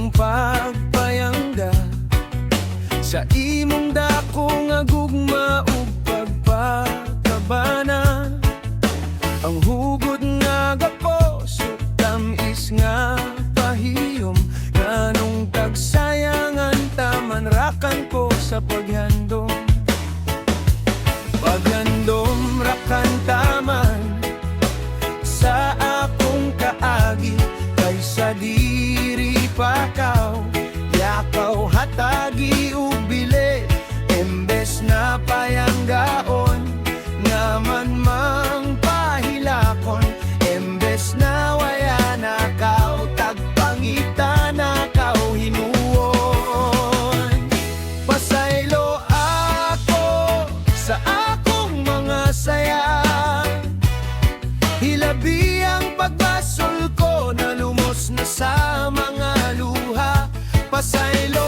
akong pagpayangga sa imong dako nga gugma ug pagpakabana. Ang hugod nga gaposo tamis nga pahiyom, nganong tagsayangan taman rakan ko sa paghandom. Paghandom rakan taman sa akong kaagi, kaysa diri pakaw yakaw hatagi ug bili, embes na payanggaon naman mang pahilakon, embes na waya nakaw tagpangita nakaw hinuon. Pasaylo ako sa akong mga saya, hilabi ang pagbasol ko na lumos na sa mga luha. Pasaylo